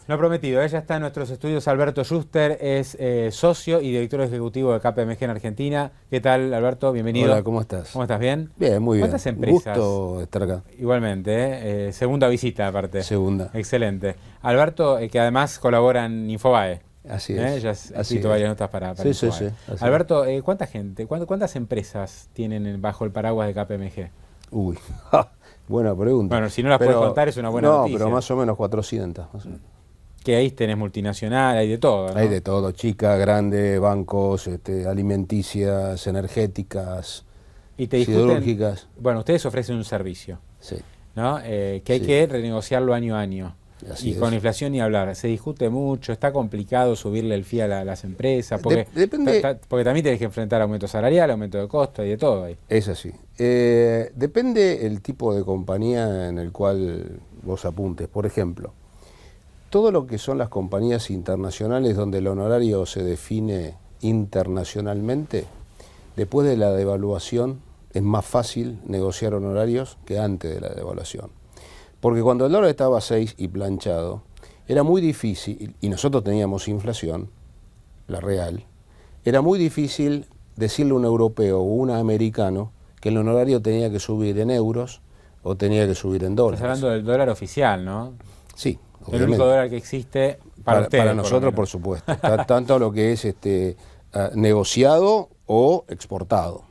Lo prometido, ella está en nuestros estudios. Alberto Yuster es socio y director ejecutivo de KPMG en Argentina. ¿Qué tal, Alberto? Bienvenido. Hola, ¿cómo estás? ¿Cómo estás? ¿Bien? Bien, muy bien. ¿Cuántas empresas? Gusto estar acá. Igualmente, segunda visita aparte. Segunda. Excelente. Alberto, que además colabora en Infobae. Así es. Ya has Así escrito es. varias notas para Sí, Infobae. sí, sí. Alberto, ¿cuánta gente, cuántas empresas tienen bajo el paraguas de KPMG? Uy, buena pregunta. Bueno, si no las puedes contar es una buena noticia. No, pero más o menos 400. Más o menos. Que ahí tenés multinacional, hay de todo, ¿no? Hay de todo, chicas, grandes, bancos, alimenticias, energéticas, y te siderúrgicas. Bueno, ustedes ofrecen un servicio, Sí. ¿no? Que hay que renegociarlo año a año. Así y con inflación ni hablar. Se discute mucho, está complicado subirle el fee a las empresas, porque, porque también tenés que enfrentar aumento salarial, aumento de costo y de todo ahí. Es así. Depende el tipo de compañía en el cual vos apuntes. Por ejemplo, todo lo que son las compañías internacionales donde el honorario se define internacionalmente, después de la devaluación es más fácil negociar honorarios que antes de la devaluación. Porque cuando el dólar estaba a 6 y planchado, era muy difícil, y nosotros teníamos inflación, la real, era muy difícil decirle a un europeo o un americano que el honorario tenía que subir en euros o tenía que subir en dólares. Estás hablando del dólar oficial, ¿no? Sí. El único dólar que existe para ustedes. Para nosotros, por supuesto. Tanto lo que es negociado o exportado.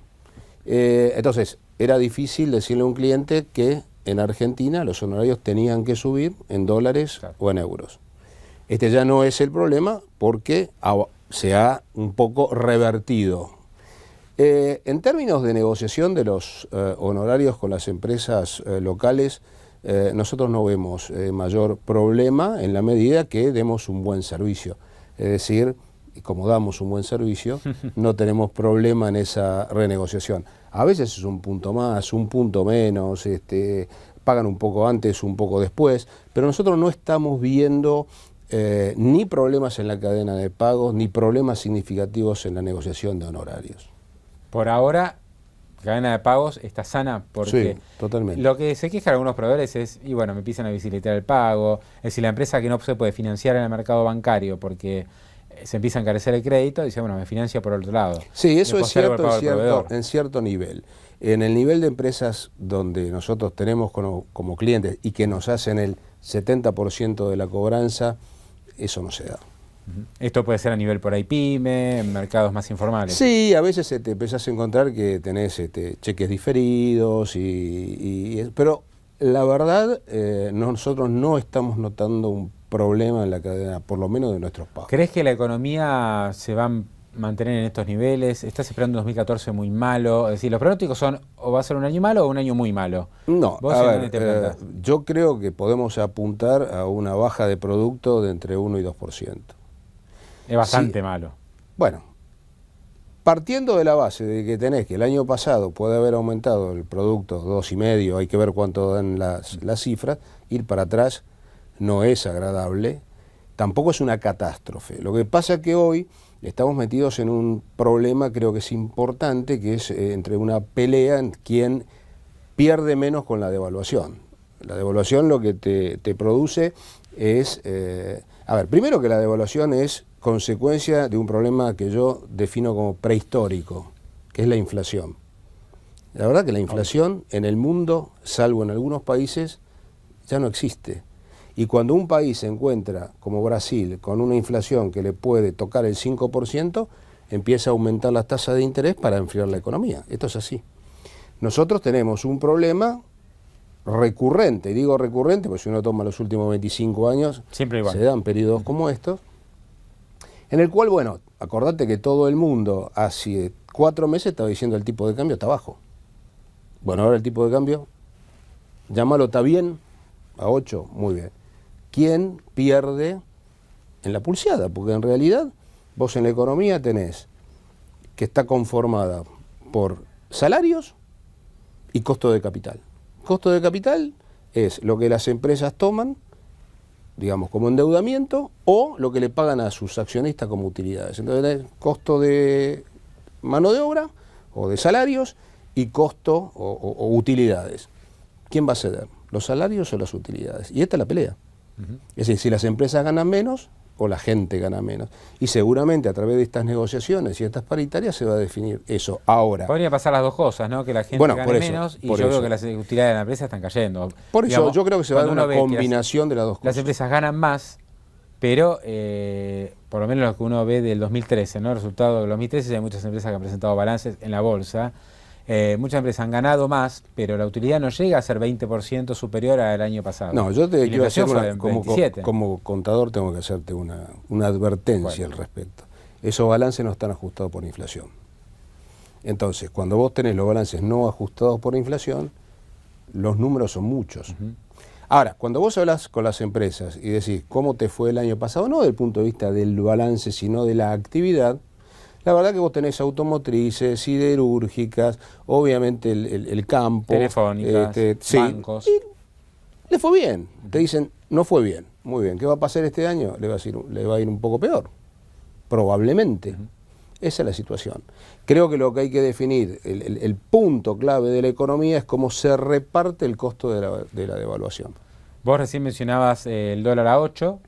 Entonces, era difícil decirle a un cliente que en Argentina los honorarios tenían que subir en dólares o en euros. Este ya no es el problema porque se ha un poco revertido. En términos de negociación de los honorarios con las empresas locales, nosotros no vemos mayor problema en la medida que demos un buen servicio. Es decir, como damos un buen servicio, no tenemos problema en esa renegociación. A veces es un punto más, un punto menos, pagan un poco antes, un poco después, pero nosotros no estamos viendo ni problemas en la cadena de pagos, ni problemas significativos en la negociación de honorarios. Por ahora, la cadena de pagos está sana porque sí, totalmente. Lo que se quejan algunos proveedores es, y bueno, me empiezan a visitar el pago, es decir, la empresa que no se puede financiar en el mercado bancario porque se empieza a encarecer el crédito, dice, bueno, me financia por otro lado. Sí, eso es cierto en cierto nivel. En el nivel de empresas donde nosotros tenemos como clientes y que nos hacen el 70% de la cobranza, eso no se da. Esto puede ser a nivel por ahí pyme, en mercados más informales. Sí, a veces te empezás a encontrar que tenés cheques diferidos, pero la verdad nosotros no estamos notando un problema en la cadena, por lo menos de nuestros pagos. ¿Crees que la economía se va a mantener en estos niveles? ¿Estás esperando un 2014 muy malo? Es decir, los pronósticos son o va a ser un año malo o un año muy malo. No, yo creo que podemos apuntar a una baja de producto de entre 1 y 2%. Es bastante malo. Bueno, partiendo de la base de que tenés que el año pasado puede haber aumentado el producto 2,5, hay que ver cuánto dan las cifras, ir para atrás no es agradable, tampoco es una catástrofe. Lo que pasa es que hoy estamos metidos en un problema, creo que es importante, que es entre una pelea en quien pierde menos con la devaluación. La devaluación lo que te produce es... primero que la devaluación es consecuencia de un problema que yo defino como prehistórico, que es la inflación. La verdad que la inflación en el mundo, salvo en algunos países, ya no existe. Y cuando un país se encuentra, como Brasil, con una inflación que le puede tocar el 5%, empieza a aumentar las tasas de interés para enfriar la economía. Esto es así. Nosotros tenemos un problema recurrente, y digo recurrente porque si uno toma los últimos 25 años, siempre igual. Se dan periodos como estos, en el cual, bueno, acordate que todo el mundo hace 4 meses estaba diciendo el tipo de cambio está bajo. Bueno, ahora el tipo de cambio, llámalo, está bien, a 8, muy bien. ¿Quién pierde en la pulseada? Porque en realidad vos en la economía tenés que está conformada por salarios y costo de capital. Costo de capital es lo que las empresas toman, digamos, como endeudamiento, o lo que le pagan a sus accionistas como utilidades. Entonces tenés costo de mano de obra o de salarios y costo o utilidades. ¿Quién va a ceder? ¿Los salarios o las utilidades? Y esta es la pelea. Es decir, si las empresas ganan menos o la gente gana menos. Y seguramente a través de estas negociaciones y estas paritarias se va a definir eso. Ahora, podría pasar las dos cosas, ¿no? Que la gente gane menos y yo creo que las utilidades de la empresa están cayendo. Por eso yo creo que se va a dar una combinación de las dos cosas. Las empresas ganan más, pero por lo menos lo que uno ve del 2013, ¿no? El resultado del 2013, hay muchas empresas que han presentado balances en la bolsa. Muchas empresas han ganado más, pero la utilidad no llega a ser 20% superior al año pasado. No, yo te quiero hacer como contador tengo que hacerte una advertencia al respecto. Esos balances no están ajustados por inflación. Entonces, cuando vos tenés los balances no ajustados por inflación, los números son muchos. Ahora, cuando vos hablas con las empresas y decís cómo te fue el año pasado, no desde el punto de vista del balance, sino de la actividad, la verdad que vos tenés automotrices, siderúrgicas, obviamente el campo, telefónicas, bancos. Y le fue bien. Te dicen, no fue bien. Muy bien. ¿Qué va a pasar este año? Le va a ir un poco peor. Probablemente. Esa es la situación. Creo que lo que hay que definir, el punto clave de la economía es cómo se reparte el costo de la devaluación. Vos recién mencionabas el dólar a 8,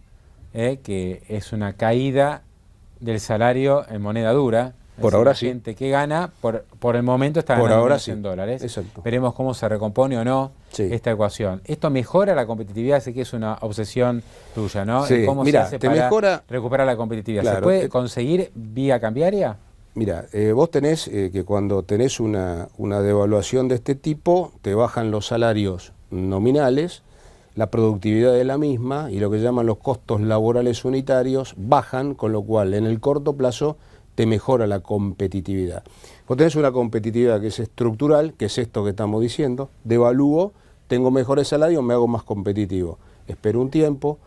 que es una caída del salario en moneda dura. Por ahora sí. La gente que gana, por el momento está ganando menos en dólares. Exacto. Veremos cómo se recompone o no esta ecuación. Esto mejora la competitividad, sé que es una obsesión tuya, ¿no? Sí. ¿Cómo se hace para recuperar la competitividad? Claro, ¿se puede conseguir vía cambiaria? Mira, vos tenés que cuando tenés una devaluación de este tipo, te bajan los salarios nominales, la productividad de la misma y lo que llaman los costos laborales unitarios bajan, con lo cual en el corto plazo te mejora la competitividad. Vos tenés una competitividad que es estructural, que es esto que estamos diciendo, devalúo, tengo mejores salarios, me hago más competitivo. Espero un tiempo,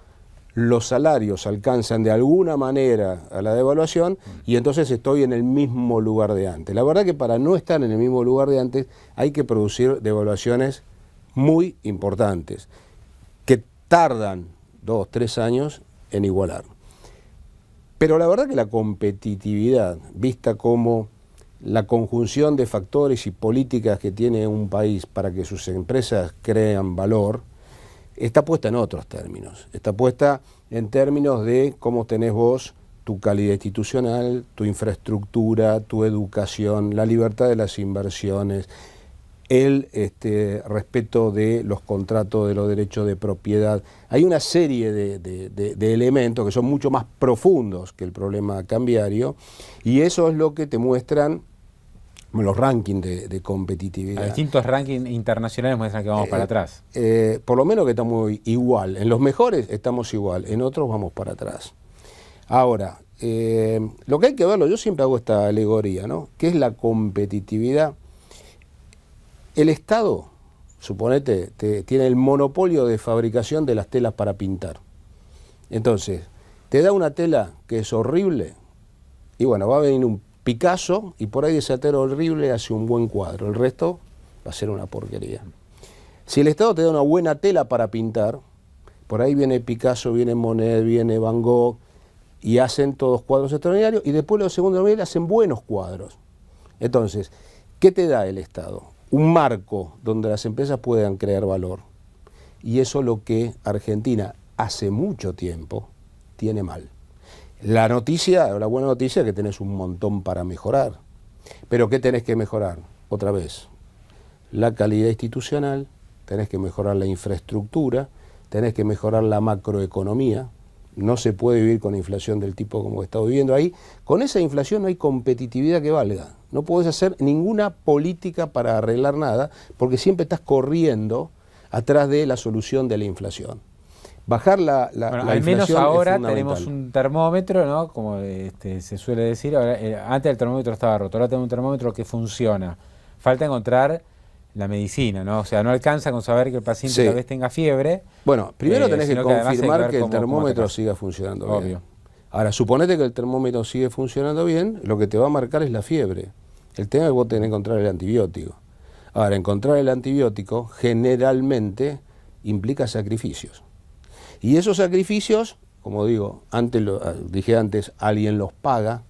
los salarios alcanzan de alguna manera a la devaluación y entonces estoy en el mismo lugar de antes. La verdad que para no estar en el mismo lugar de antes hay que producir devaluaciones muy importantes, que tardan 2, 3 años en igualar. Pero la verdad que la competitividad, vista como la conjunción de factores y políticas que tiene un país para que sus empresas crean valor, está puesta en otros términos. Está puesta en términos de cómo tenés vos tu calidad institucional, tu infraestructura, tu educación, la libertad de las inversiones, el respeto de los contratos, de los derechos de propiedad. Hay una serie de elementos que son mucho más profundos que el problema cambiario y eso es lo que te muestran los rankings de competitividad. A distintos rankings internacionales muestran que vamos para atrás. Por lo menos que estamos igual. En los mejores estamos igual, en otros vamos para atrás. Ahora, lo que hay que verlo, yo siempre hago esta alegoría, ¿no? ¿Qué es la competitividad? El Estado, suponete, tiene el monopolio de fabricación de las telas para pintar. Entonces, te da una tela que es horrible y bueno, va a venir un Picasso y por ahí esa tela horrible hace un buen cuadro. El resto va a ser una porquería. Si el Estado te da una buena tela para pintar, por ahí viene Picasso, viene Monet, viene Van Gogh y hacen todos cuadros extraordinarios y después los segundos niveles hacen buenos cuadros. Entonces, ¿qué te da el Estado? Un marco donde las empresas puedan crear valor. Y eso es lo que Argentina hace mucho tiempo tiene mal. La buena noticia es que tenés un montón para mejorar. Pero ¿qué tenés que mejorar? Otra vez, la calidad institucional, tenés que mejorar la infraestructura, tenés que mejorar la macroeconomía. No se puede vivir con inflación del tipo como está viviendo ahí. Con esa inflación no hay competitividad que valga. No podés hacer ninguna política para arreglar nada, porque siempre estás corriendo atrás de la solución de la inflación. Bajar la al inflación menos ahora es fundamental. tenemos un termómetro, ¿no? Como se suele decir, ahora, antes el termómetro estaba roto, ahora tenemos un termómetro que funciona. Falta encontrar la medicina, ¿no? O sea, no alcanza con saber que el paciente tal vez tenga fiebre. Bueno, primero tenés que confirmar que el cómo termómetro siga funcionando bien. Obvio. Ahora, suponete que el termómetro sigue funcionando bien, lo que te va a marcar es la fiebre. El tema es que vos tenés que encontrar el antibiótico. Ahora, encontrar el antibiótico generalmente implica sacrificios. Y esos sacrificios, como dije antes, alguien los paga.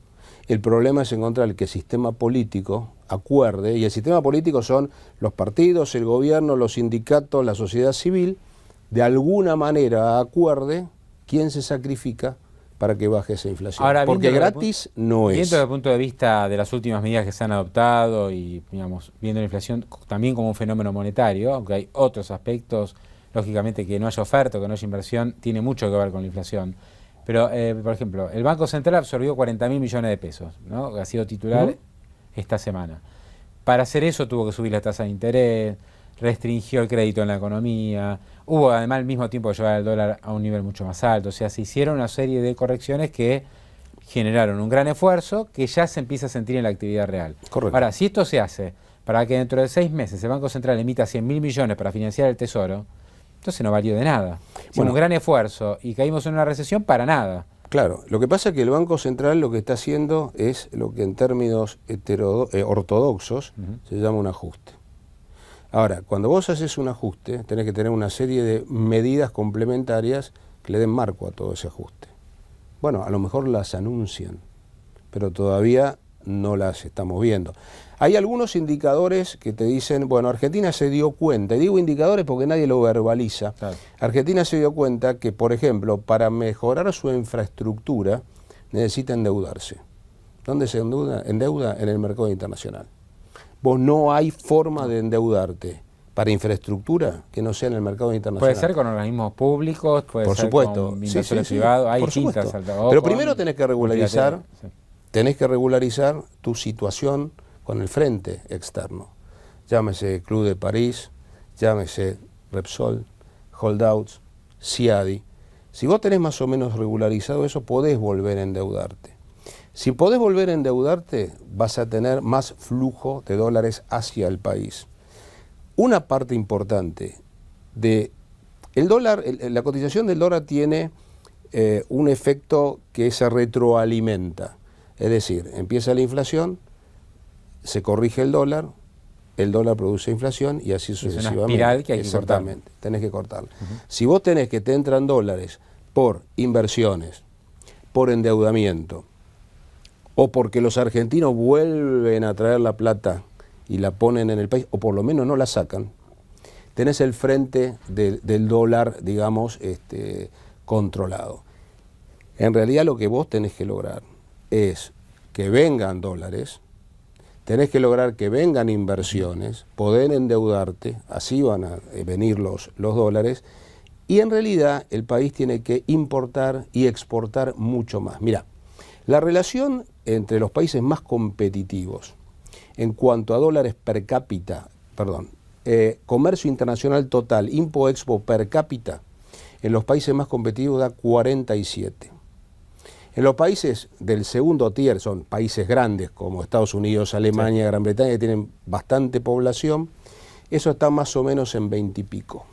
El problema es encontrar que el sistema político acuerde, y el sistema político son los partidos, el gobierno, los sindicatos, la sociedad civil, de alguna manera acuerde quién se sacrifica para que baje esa inflación. Ahora, porque gratis no es. Viendo desde el punto de vista de las últimas medidas que se han adoptado y, digamos, viendo la inflación también como un fenómeno monetario, aunque hay otros aspectos, lógicamente que no haya oferta, que no haya inversión, tiene mucho que ver con la inflación. Pero, por ejemplo, el Banco Central absorbió 40.000 millones de pesos, ¿no? Ha sido titular esta semana. Para hacer eso tuvo que subir la tasa de interés, restringió el crédito en la economía, hubo además al mismo tiempo que llevar el dólar a un nivel mucho más alto, o sea, se hicieron una serie de correcciones que generaron un gran esfuerzo que ya se empieza a sentir en la actividad real. Correcto. Ahora, si esto se hace para que dentro de 6 meses el Banco Central emita 100.000 millones para financiar el Tesoro, entonces no valió de nada. Hicimos un gran esfuerzo y caímos en una recesión para nada. Claro, lo que pasa es que el Banco Central lo que está haciendo es lo que en términos ortodoxos se llama un ajuste. Ahora, cuando vos haces un ajuste, tenés que tener una serie de medidas complementarias que le den marco a todo ese ajuste. Bueno, a lo mejor las anuncian, pero todavía no las estamos viendo. Hay algunos indicadores que te dicen, bueno, Argentina se dio cuenta, y digo indicadores porque nadie lo verbaliza. Claro. Argentina se dio cuenta que, por ejemplo, para mejorar su infraestructura necesita endeudarse. ¿Dónde se endeuda? Endeuda en el mercado internacional. Vos no hay forma de endeudarte para infraestructura que no sea en el mercado internacional. Puede ser con organismos públicos, puede por ser supuesto. con inversores privados, hay distintas alternativas. Pero primero tenés que regularizar tu situación con el frente externo. Llámese Club de París, llámese Repsol, Holdouts, CIADI. Si vos tenés más o menos regularizado eso, podés volver a endeudarte. Si podés volver a endeudarte, vas a tener más flujo de dólares hacia el país. Una parte importante de el dólar, la cotización del dólar tiene un efecto que se retroalimenta. Es decir, empieza la inflación, se corrige el dólar produce inflación y así sucesivamente. Es una espiral que hay que cortar. Tenés que cortarla. Si vos tenés que te entran dólares por inversiones, por endeudamiento, o porque los argentinos vuelven a traer la plata y la ponen en el país, o por lo menos no la sacan, tenés el frente del dólar, digamos, controlado. En realidad lo que vos tenés que lograr es que vengan dólares, tenés que lograr que vengan inversiones, poder endeudarte, así van a venir los dólares, y en realidad el país tiene que importar y exportar mucho más. Mirá, la relación entre los países más competitivos en cuanto a dólares per cápita, comercio internacional total, impo-expo per cápita, en los países más competitivos da 47. En los países del segundo tier, son países grandes como Estados Unidos, Alemania, Gran Bretaña, que tienen bastante población, eso está más o menos en 20 y pico,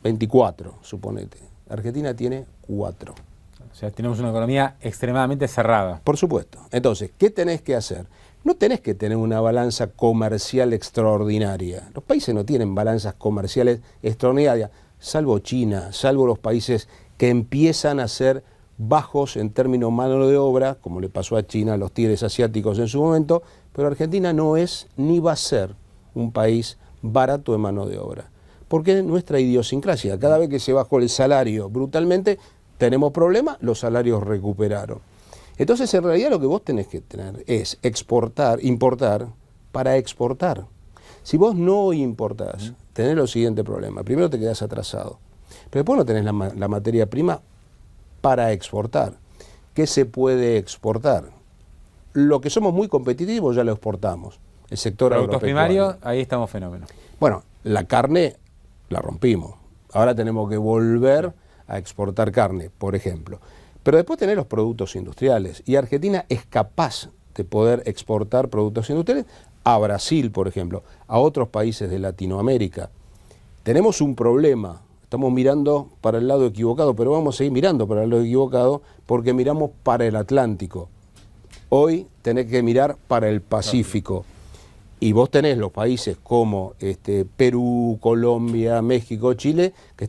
24, suponete. Argentina tiene 4. O sea, tenemos una economía extremadamente cerrada. Por supuesto. Entonces, ¿qué tenés que hacer? No tenés que tener una balanza comercial extraordinaria. Los países no tienen balanzas comerciales extraordinarias, salvo China, salvo los países que empiezan a ser bajos en términos mano de obra, como le pasó a China, a los tigres asiáticos en su momento, pero Argentina no es ni va a ser un país barato de mano de obra. Porque es nuestra idiosincrasia. Cada vez que se bajó el salario brutalmente, tenemos problemas, los salarios recuperaron. Entonces, en realidad lo que vos tenés que tener es importar para exportar. Si vos no importás, tenés el siguiente problema. Primero te quedás atrasado, pero después no tenés la materia prima para exportar. ¿Qué se puede exportar? Lo que somos muy competitivos ya lo exportamos. El sector productos primarios, ahí estamos fenómenos. Bueno, la carne la rompimos. Ahora tenemos que volver a exportar carne, por ejemplo. Pero después tenés los productos industriales. Y Argentina es capaz de poder exportar productos industriales a Brasil, por ejemplo, a otros países de Latinoamérica. Tenemos un problema. Estamos mirando para el lado equivocado, pero vamos a seguir mirando para el lado equivocado porque miramos para el Atlántico. Hoy tenés que mirar para el Pacífico. Y vos tenés los países como Perú, Colombia, México, Chile, que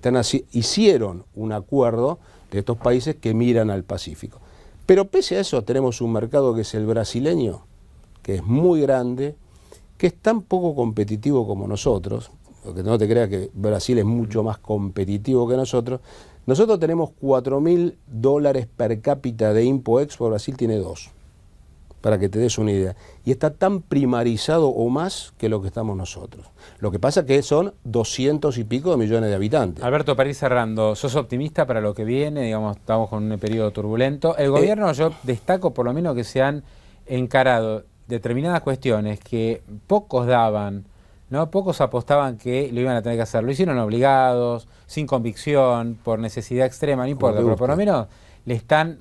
hicieron un acuerdo de estos países que miran al Pacífico. Pero pese a eso tenemos un mercado que es el brasileño, que es muy grande, que es tan poco competitivo como nosotros. porque no te creas que Brasil es mucho más competitivo que nosotros. Nosotros tenemos $4.000 per cápita de Impo-Expo, Brasil tiene 2, para que te des una idea. Y está tan primarizado o más que lo que estamos nosotros. Lo que pasa es que son 200 y pico de millones de habitantes. Alberto, para ir cerrando, ¿sos optimista para lo que viene? Digamos, estamos con un periodo turbulento. El gobierno, yo destaco por lo menos que se han encarado determinadas cuestiones que pocos daban, ¿no? Pocos apostaban que lo iban a tener que hacer. Lo hicieron obligados, sin convicción, por necesidad extrema, no importa, pero por lo menos le están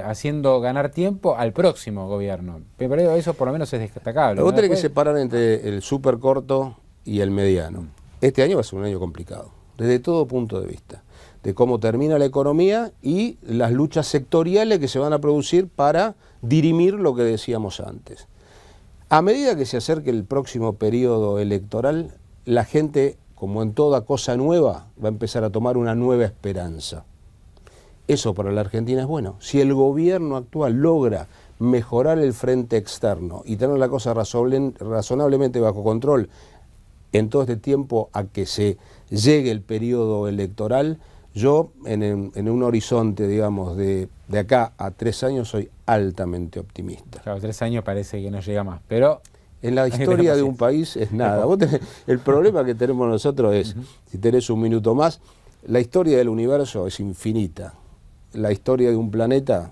haciendo ganar tiempo al próximo gobierno. Pero eso por lo menos es destacable. Vos ¿no? tenés que separar entre el súper corto y el mediano. Este año va a ser un año complicado, desde todo punto de vista, de cómo termina la economía y las luchas sectoriales que se van a producir para dirimir lo que decíamos antes. A medida que se acerque el próximo periodo electoral, la gente, como en toda cosa nueva, va a empezar a tomar una nueva esperanza. Eso para la Argentina es bueno. Si el gobierno actual logra mejorar el frente externo y tener la cosa razonablemente bajo control en todo este tiempo a que se llegue el periodo electoral, yo en un horizonte, digamos, de acá a 3 años soy altamente optimista. Claro, 3 años parece que no llega más, pero... En la historia de un país es nada. El problema que tenemos nosotros es, si tenés un minuto más, la historia del universo es infinita. La historia de un planeta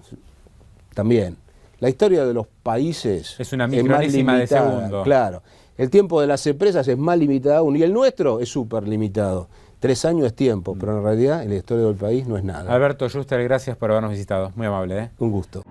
también. La historia de los países es una micronésima de segundo. Claro. El tiempo de las empresas es más limitado aún y el nuestro es súper limitado. 3 años es tiempo, pero en realidad en la historia del país no es nada. Alberto Yuster, gracias por habernos visitado. Muy amable. Un gusto.